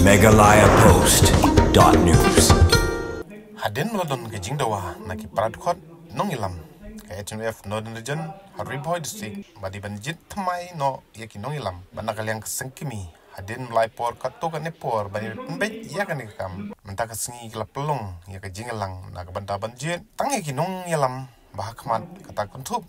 megalayapost.news. Hadin melodon ke Jingdawa naki Pradkhot Nongilam ke HMF Northern Region Hariboy District badi banjit thamai no yaki Nongilam banakaliang kesengkimi hadin mulai por kato kan nepor bani pembet ya kan kam mentaka sengi kala pelong ya ke Jingalang nak banta banjit tang yaki Nongilam bahakmat kata kuntup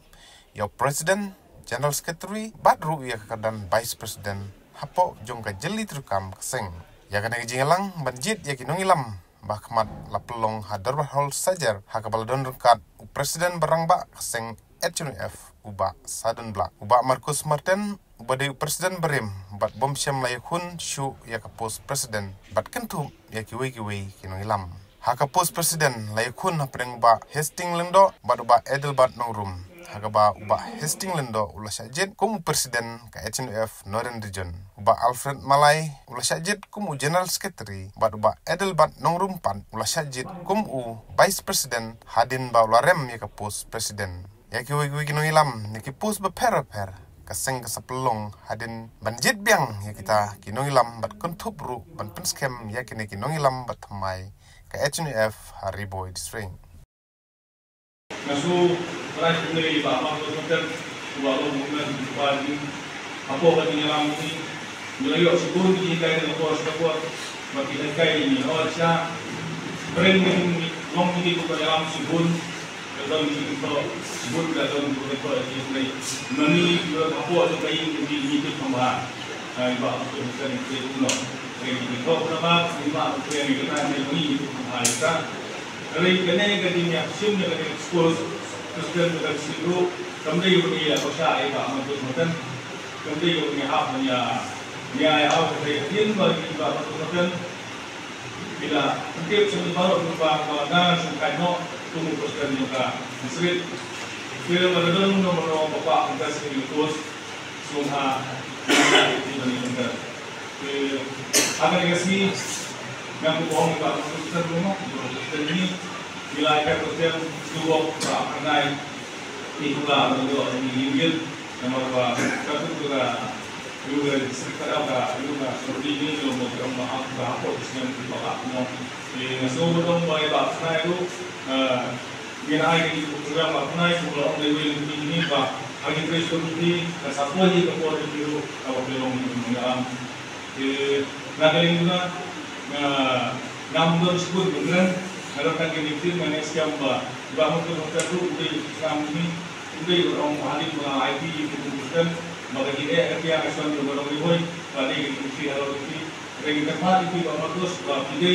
ya President General Secretary Badru ya kadan Vice President hapo jong ka jeli terukam keseng ya kan ke Jingalang banjit yaki Nongilam Bahkamat lapelong hadar hol sajar hakabaladon rengkat presiden berangba seng HNF uba sadun blak uba Marcus Martin uba de presiden berim bat bom syam layakun shu ya kapos presiden bat kentu ya kiwe kinong ilam hakapos presiden layakun hapreng uba Hastings lendo bat uba Edelbert Nongrum hakaba uba Hastings lendo ulah syajid kum presiden ka HNF Northern Region uba Alfred Malay ulah syajid kum General Secretary bat uba Edelbert Nongrum pan ulah syajid kum Vice President hadin ba ulah rem ya kapos presiden ya kiwe kinong ilam ni kipos beper kaseng kesapelong hadin banjit biang ya kita kinong ilam bat kuntup ru ban penskem ya kini kinong ilam bat thamai ka HNF Hariboy District Nasu perai kembali bahawa kita bahawa mungkin bagi apa bagi dalam ini melayu sebelum kita dengan kuas kuat bagi mereka ini orang bering long ini bukan dalam sebelum dalam kita sebelum dalam kita ini nani apa juga ini itu tambah bahawa kita ini jadi kalau nama lima yang kita ini itu kita Dari kene kadinya simnya kene sekolah Kristen dengan siru kemudian juga ya kosa eba untuk makan kemudian juga hafnya ya dari din bagi kita makan bila setiap sebentar berubah kalau sungkai no tunggu Kristen juga Mesir bila meredon nomor bapak kita sendiri terus sungha di mana agar kasih yang bohong kalau Kristen rumah Kristen ini bila kita Kristen dua perangai itulah berdua ini ingin nama satu juga sekitar apa juga seperti ini kalau mau kita maaf apa Kristen kita mau semua orang baik bahasa itu bila ada di program apa itu kalau orang lewat ini bah lagi Kristen ini satu lagi keluar itu apa belum mengalam nak juga namun sebut benar kalau kan kita manusia bahwa kita udah Islam ini udah orang ahli IT itu bukan maka kita yang Islam juga orang Iboy pada kita kalau kita tempat itu bahwa terus kita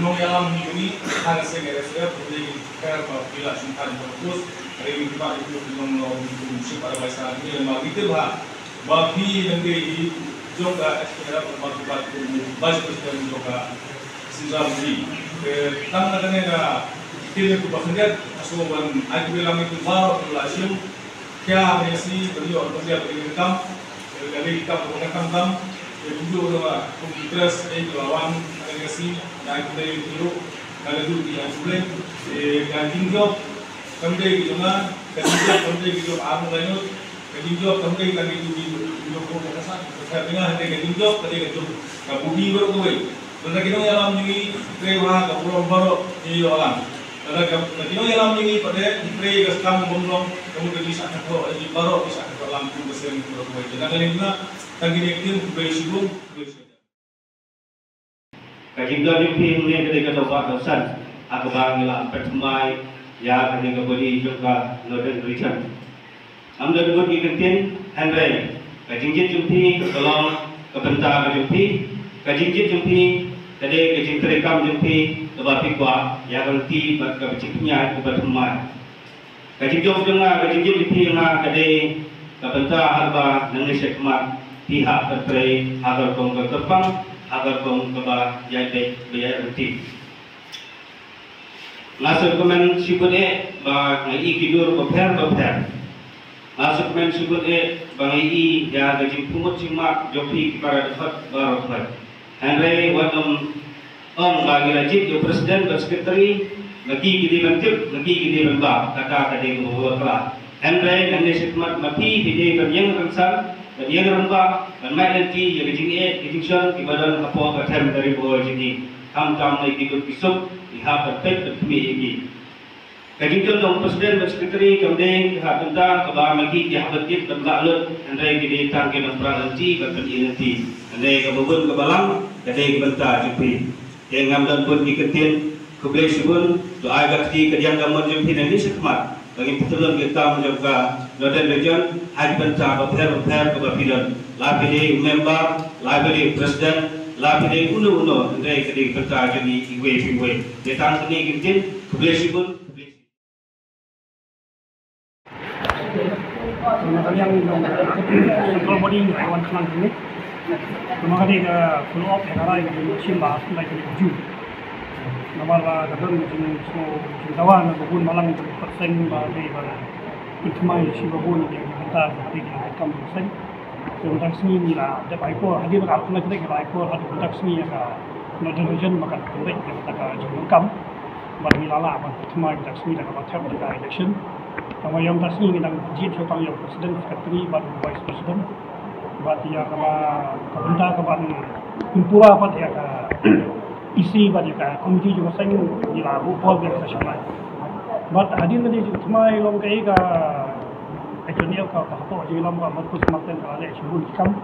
unong alam ini harus segera udah kita bila simpan terus kita itu unong pada bahasa ini maka kita bagi negeri juga sekarang bermanfaat untuk Kristen juga Sinjamri. Tang negara kita tu bahkan asuhan aku bilang itu baru langsung kaya mesti beliau kerja berikam dari kita bukan kam itu juga komunitas itu lawan negasi yang kita itu kalau itu yang boleh dan tinggal kemudian juga kemudian juga amu lain kemudian kemudian lagi itu komunitas dengan kemudian kemudian bumi berkuai dan kita yang ini terima kapur baru di orang. Dan kita yang ini pada diberi kesam bomblong kemudian bisa kapur di baru bisa kapur langsung bersih berkuai. Dan kali ini tadi kita beri sibuk. Kajian jumpi ini ketika dapat dosan agak ngilang pertemai ya ketika beri juga Northern Region. Ambil dua kikentin Henry. Kajian jumpi kalau kebentar jumpi kajian jumpi tadi kecing terekam jumpi lepas pikwa yang nanti bagi keciknya kepada teman. Kecing jom dengar kecing jumpi dengar tadi kebentar harga nangis kemat pihak terperi agar kong terpang agar kong keba yang baik biaya nanti. Ngasih komen sibuk ngai kidur beper. Ngasih komen sibuk bangai ya kecing pungut simak jumpi kepada dapat baru. Henry wadom bagi rajib yo presiden dan sekretari lagi gidi mentip lagi gidi membab kata tadi bahwa telah Henry dan sekmat mati di yang rangsal dan yang rembak mai nanti ya gejing shon di badan kapo katem dari bawah jadi kam lagi ikut kisuk lihat perfect kami ini kajing dong presiden dan sekretari kemudian lihat tentang kabar lagi di habatit dan lalut andai gede tangke dan nanti bahkan nanti andai kabubun kebalang andai kebentar jupi yang ngamdan pun diketin kubel subun doa bakti kediang gamon jupi nanti sekmat bagi petulang kita menjaga Northern Region hari bentar berper kebapilan lapide member lapide presiden lapide uno andai gede bentar jadi iwe detang ini gintin kubel subun yang control body hewan kelang ini cuma kali ke follow up yang ada yang simba mulai dari ujung nama kadang semua tawa nak pun malang persen bagi ikmai si babun yang kita hari ini kami persen untuk sini ni lah dapat ikut hadir kat aku nak kita ikut hadir untuk sini yang Northern Region makan baik yang kita jumpa kam bagi lala ikmai untuk sini dah dapat terima kita election kalau yang tasni kita jid seorang yang presiden sekretari baru vice president buat dia kebentar keban impura pada dia isi pada dia komiti juga sang dilaku pol biasa semai buat hadir tadi semai long kaya ka actually ka apa jadi lam ka markus maten ka le sebut kam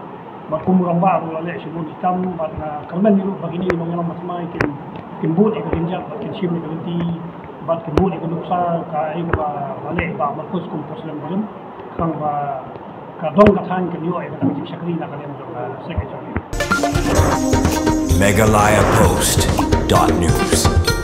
buat kumurang baru le sebut kam buat kerana ni begini long yang semai kimbut ikut injak buat sim ni ganti buat kebun ikut nuksa kai ke balik ba markus kum presiden belum kang ba kadong katan ke nioi ba tak sekali nak kalian secretary Megalayapost.news